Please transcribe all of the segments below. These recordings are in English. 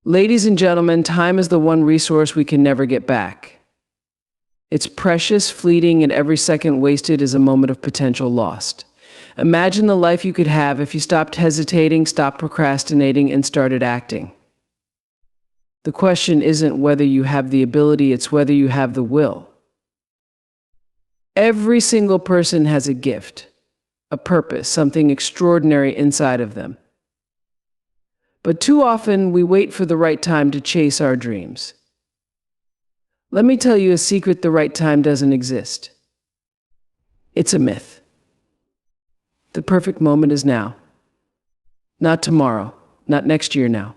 Ladies and gentlemen, time is the one resource we can never get back. It's precious, fleeting, and every second wasted is a moment of potential lost. Imagine the life you could have if you stopped hesitating, stopped procrastinating, and started acting. The question isn't whether you have the ability, it's whether you have the will. Every single person has a gift, a purpose, something extraordinary inside of them. But too often we wait for the right time to chase our dreams. Let me tell you a secret: the right time doesn't exist. It's a myth. The perfect moment is now. Not tomorrow, not next year now.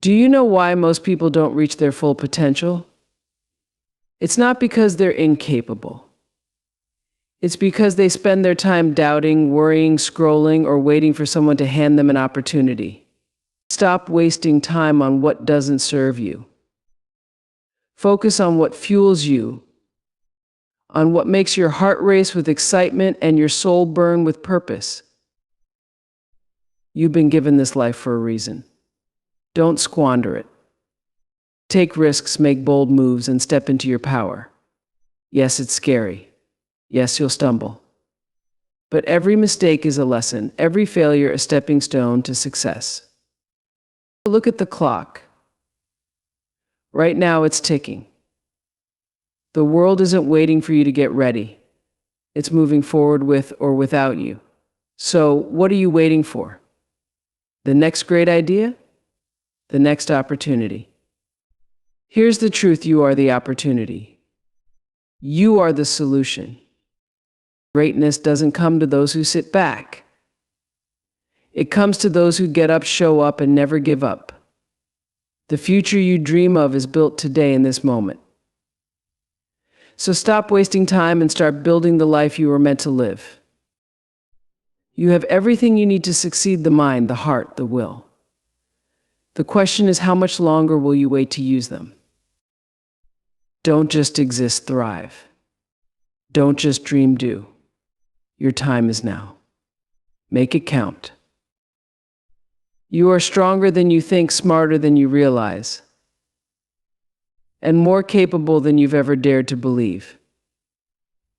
Do you know why most people don't reach their full potential? It's not because they're incapable. It's because they spend their time doubting, worrying, scrolling, or waiting for someone to hand them an opportunity. Stop wasting time on what doesn't serve you. Focus on what fuels you, on what makes your heart race with excitement and your soul burn with purpose. You've been given this life for a reason. Don't squander it. Take risks, make bold moves, and step into your power. Yes, it's scary. Yes, you'll stumble. But every mistake is a lesson, every failure a stepping stone to success. Look at the clock. Right now it's ticking. The world isn't waiting for you to get ready. It's moving forward with or without you. So, what are you waiting for? The next great idea? The next opportunity? Here's the truth: you are the opportunity. You are the solution. Greatness doesn't come to those who sit back. It comes to those who get up, show up, and never give up. The future you dream of is built today in this moment. So stop wasting time and start building the life you were meant to live. You have everything you need to succeed: the mind, the heart, the will. The question is, how much longer will you wait to use them? Don't just exist, thrive. Don't just dream, do. Your time is now. Make it count. You are stronger than you think, smarter than you realize, and more capable than you've ever dared to believe.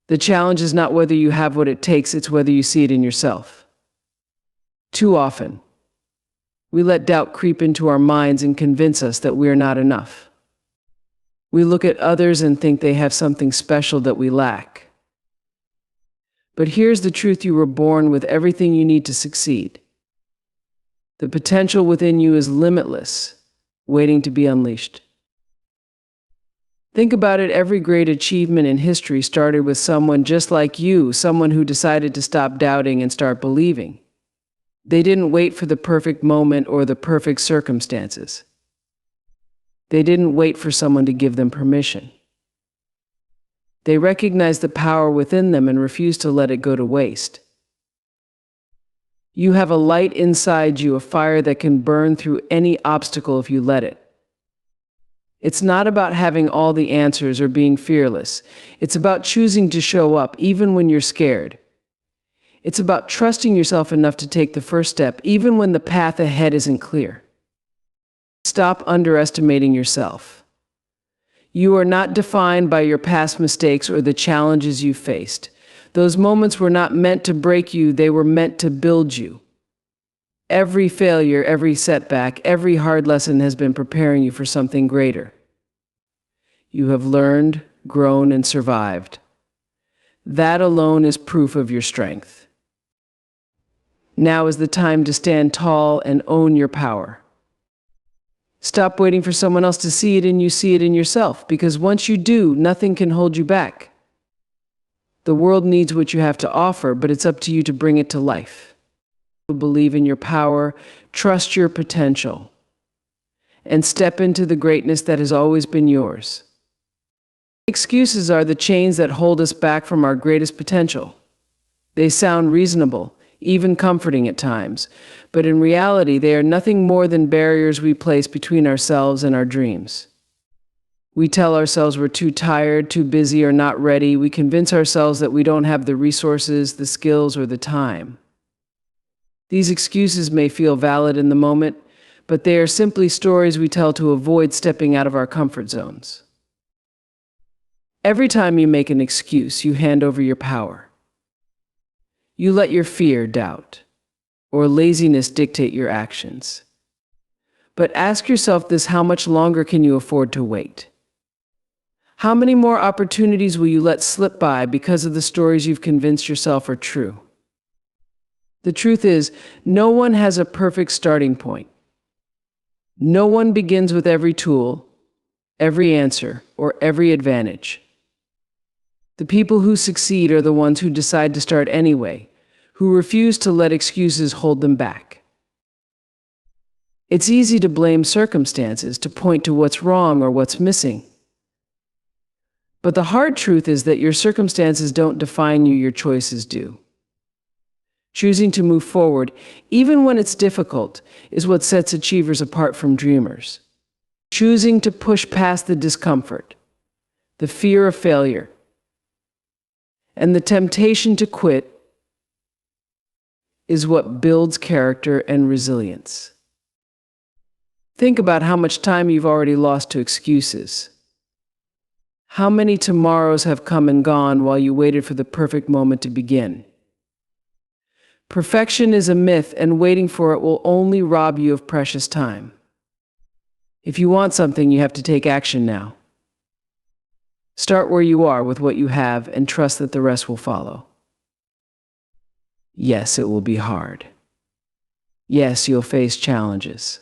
The challenge is not whether you have what it takes, it's whether you see it in yourself. Too often, we let doubt creep into our minds and convince us that we are not enough. We look at others and think they have something special that we lack. But here's the truth: you were born with everything you need to succeed. The potential within you is limitless, waiting to be unleashed. Think about it: every great achievement in history started with someone just like you, someone who decided to stop doubting and start believing. They didn't wait for the perfect moment or the perfect circumstances. They didn't wait for someone to give them permission. They recognized the power within them and refused to let it go to waste. You have a light inside you, a fire that can burn through any obstacle if you let it. It's not about having all the answers or being fearless. It's about choosing to show up even when you're scared. It's about trusting yourself enough to take the first step even when the path ahead isn't clear. Stop underestimating yourself. You are not defined by your past mistakes or the challenges you faced. Those moments were not meant to break you, they were meant to build you. Every failure, every setback, every hard lesson has been preparing you for something greater. You have learned, grown, and survived. That alone is proof of your strength. Now is the time to stand tall and own your power. Stop waiting for someone else to see it in you, see it in yourself, because once you do, nothing can hold you back. The world needs what you have to offer, but it's up to you to bring it to life. Believe in your power, trust your potential, and step into the greatness that has always been yours. Excuses are the chains that hold us back from our greatest potential. They sound reasonable, even comforting at times, but in reality, they are nothing more than barriers we place between ourselves and our dreams. We tell ourselves we're too tired, too busy, or not ready. We convince ourselves that we don't have the resources, the skills, or the time. These excuses may feel valid in the moment, but they are simply stories we tell to avoid stepping out of our comfort zones. Every time you make an excuse, you hand over your power. You let your fear, doubt, or laziness dictate your actions. But ask yourself this: how much longer can you afford to wait? How many more opportunities will you let slip by because of the stories you've convinced yourself are true? The truth is, no one has a perfect starting point. No one begins with every tool, every answer, or every advantage. The people who succeed are the ones who decide to start anyway, who refuse to let excuses hold them back. It's easy to blame circumstances, to point to what's wrong or what's missing. But the hard truth is that your circumstances don't define you, your choices do. Choosing to move forward, even when it's difficult, is what sets achievers apart from dreamers. Choosing to push past the discomfort, the fear of failure, and the temptation to quit is what builds character and resilience. Think about how much time you've already lost to excuses. How many tomorrows have come and gone while you waited for the perfect moment to begin? Perfection is a myth, and waiting for it will only rob you of precious time. If you want something, you have to take action now. Start where you are with what you have and trust that the rest will follow. Yes, it will be hard. Yes, you'll face challenges.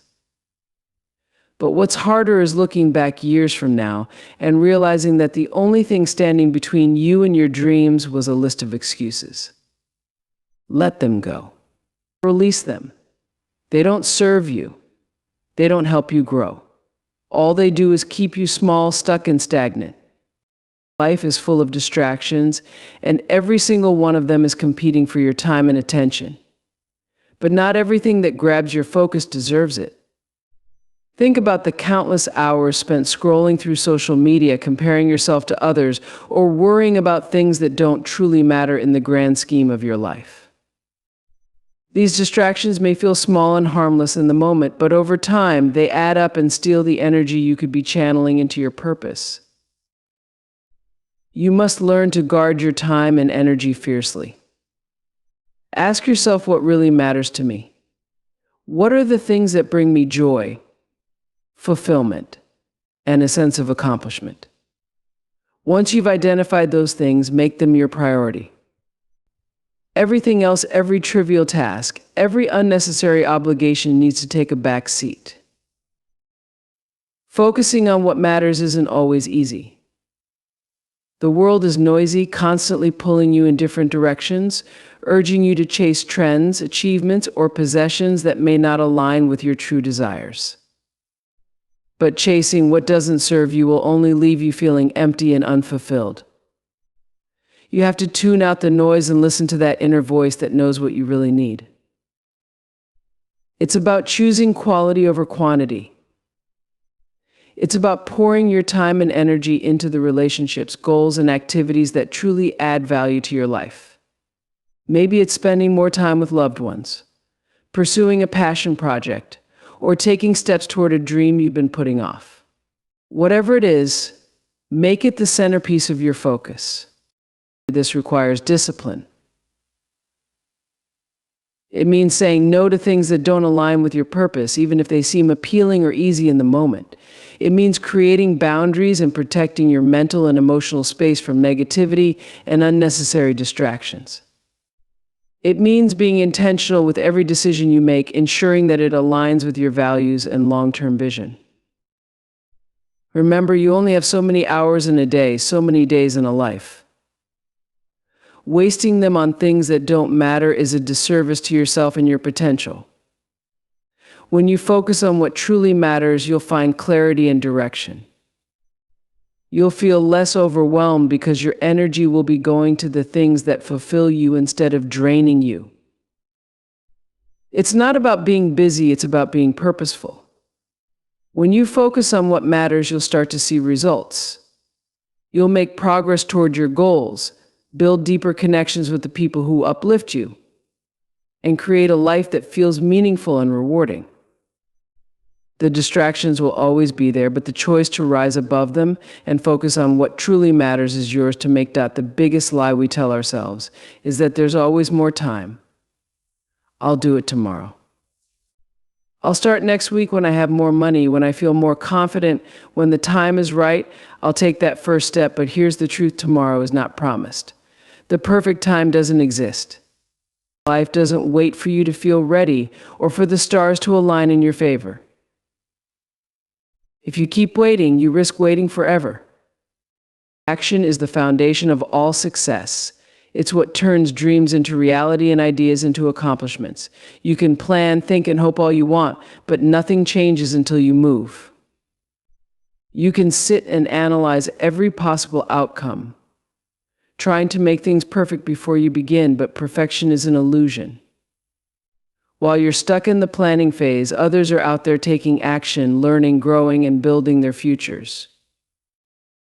But what's harder is looking back years from now and realizing that the only thing standing between you and your dreams was a list of excuses. Let them go. Release them. They don't serve you. They don't help you grow. All they do is keep you small, stuck, and stagnant. Life is full of distractions, and every single one of them is competing for your time and attention. But not everything that grabs your focus deserves it. Think about the countless hours spent scrolling through social media, comparing yourself to others, or worrying about things that don't truly matter in the grand scheme of your life. These distractions may feel small and harmless in the moment, but over time, they add up and steal the energy you could be channeling into your purpose. You must learn to guard your time and energy fiercely. Ask yourself, what really matters to me? What are the things that bring me joy, fulfillment, and a sense of accomplishment? Once you've identified those things, make them your priority. Everything else, every trivial task, every unnecessary obligation needs to take a back seat. Focusing on what matters isn't always easy. The world is noisy, constantly pulling you in different directions, urging you to chase trends, achievements, or possessions that may not align with your true desires. But chasing what doesn't serve you will only leave you feeling empty and unfulfilled. You have to tune out the noise and listen to that inner voice that knows what you really need. It's about choosing quality over quantity. It's about pouring your time and energy into the relationships, goals, and activities that truly add value to your life. Maybe it's spending more time with loved ones, pursuing a passion project, or taking steps toward a dream you've been putting off. Whatever it is, make it the centerpiece of your focus. This requires discipline. It means saying no to things that don't align with your purpose, even if they seem appealing or easy in the moment. It means creating boundaries and protecting your mental and emotional space from negativity and unnecessary distractions. It means being intentional with every decision you make, ensuring that it aligns with your values and long-term vision. Remember, you only have so many hours in a day, so many days in a life. Wasting them on things that don't matter is a disservice to yourself and your potential. When you focus on what truly matters, you'll find clarity and direction. You'll feel less overwhelmed because your energy will be going to the things that fulfill you instead of draining you. It's not about being busy, it's about being purposeful. When you focus on what matters, you'll start to see results. You'll make progress toward your goals, build deeper connections with the people who uplift you, and create a life that feels meaningful and rewarding. The distractions will always be there, but the choice to rise above them and focus on what truly matters is yours to make. The biggest lie we tell ourselves is that there's always more time. I'll do it tomorrow. I'll start next week when I have more money, when I feel more confident, when the time is right. I'll take that first step, but here's the truth: tomorrow is not promised. The perfect time doesn't exist. Life doesn't wait for you to feel ready or for the stars to align in your favor. If you keep waiting, you risk waiting forever. Action is the foundation of all success. It's what turns dreams into reality and ideas into accomplishments. You can plan, think, and hope all you want, but nothing changes until you move. You can sit and analyze every possible outcome, trying to make things perfect before you begin, but perfection is an illusion. While you're stuck in the planning phase, others are out there taking action, learning, growing, and building their futures.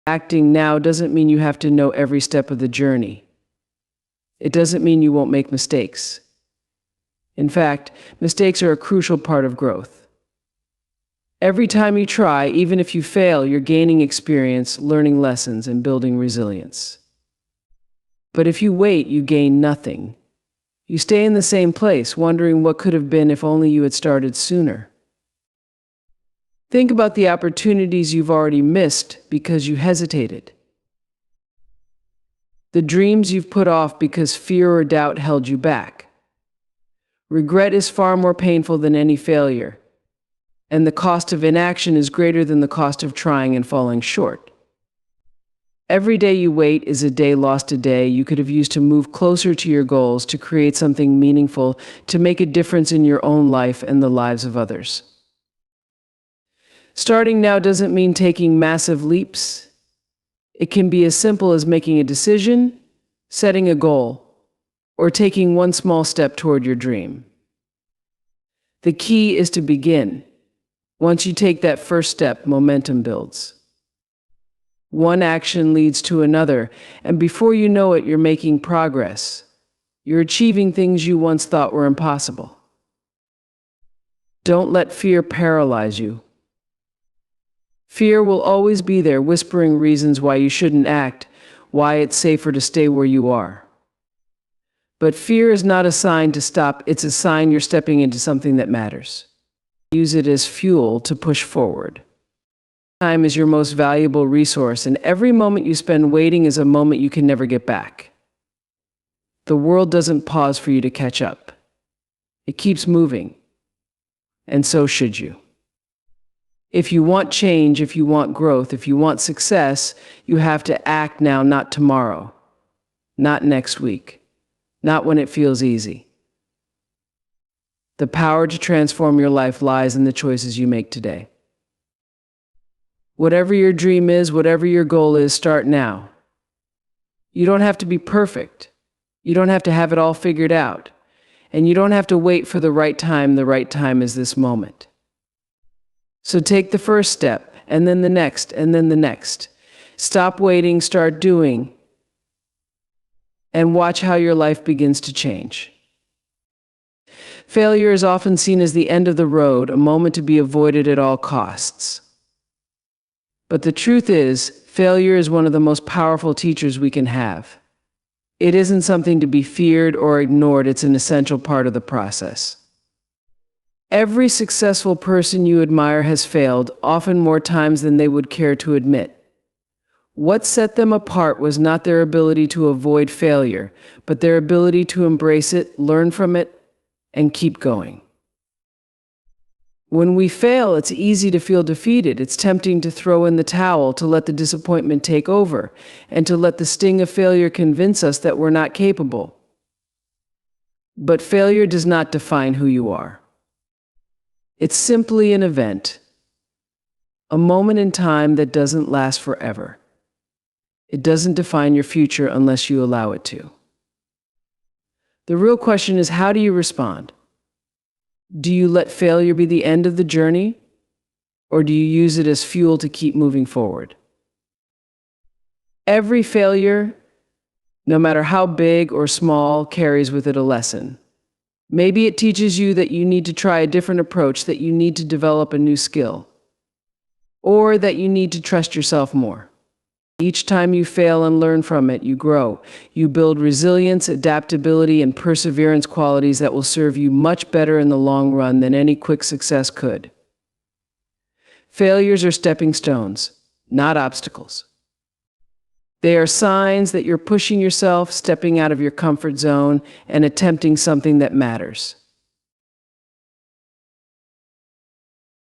Acting now doesn't mean you have to know every step of the journey. It doesn't mean you won't make mistakes. In fact, mistakes are a crucial part of growth. Every time you try, even if you fail, you're gaining experience, learning lessons, and building resilience. But if you wait, you gain nothing. You stay in the same place, wondering what could have been if only you had started sooner. Think about the opportunities you've already missed because you hesitated. The dreams you've put off because fear or doubt held you back. Regret is far more painful than any failure, and the cost of inaction is greater than the cost of trying and falling short. Every day you wait is a day lost, a day you could have used to move closer to your goals, to create something meaningful, to make a difference in your own life and the lives of others. Starting now doesn't mean taking massive leaps. It can be as simple as making a decision, setting a goal, or taking one small step toward your dream. The key is to begin. Once you take that first step, momentum builds. One action leads to another, and before you know it, you're making progress. You're achieving things you once thought were impossible. Don't let fear paralyze you. Fear will always be there, whispering reasons why you shouldn't act, why it's safer to stay where you are. But fear is not a sign to stop, it's a sign you're stepping into something that matters. Use it as fuel to push forward. Time is your most valuable resource, and every moment you spend waiting is a moment you can never get back. The world doesn't pause for you to catch up. It keeps moving, and so should you. If you want change, if you want growth, if you want success, you have to act now, not tomorrow, not next week, not when it feels easy. The power to transform your life lies in the choices you make today. Whatever your dream is, whatever your goal is, start now. You don't have to be perfect. You don't have to have it all figured out. And you don't have to wait for the right time. The right time is this moment. So take the first step, and then the next, and then the next. Stop waiting, start doing, and watch how your life begins to change. Failure is often seen as the end of the road, a moment to be avoided at all costs. But the truth is, failure is one of the most powerful teachers we can have. It isn't something to be feared or ignored, it's an essential part of the process. Every successful person you admire has failed, often more times than they would care to admit. What set them apart was not their ability to avoid failure, but their ability to embrace it, learn from it, and keep going. When we fail, it's easy to feel defeated. It's tempting to throw in the towel, to let the disappointment take over, and to let the sting of failure convince us that we're not capable. But failure does not define who you are. It's simply an event, a moment in time that doesn't last forever. It doesn't define your future unless you allow it to. The real question is, how do you respond? Do you let failure be the end of the journey, or do you use it as fuel to keep moving forward? Every failure, no matter how big or small, carries with it a lesson. Maybe it teaches you that you need to try a different approach, that you need to develop a new skill, or that you need to trust yourself more. Each time you fail and learn from it, you grow. You build resilience, adaptability, and perseverance, qualities that will serve you much better in the long run than any quick success could. Failures are stepping stones, not obstacles. They are signs that you're pushing yourself, stepping out of your comfort zone, and attempting something that matters.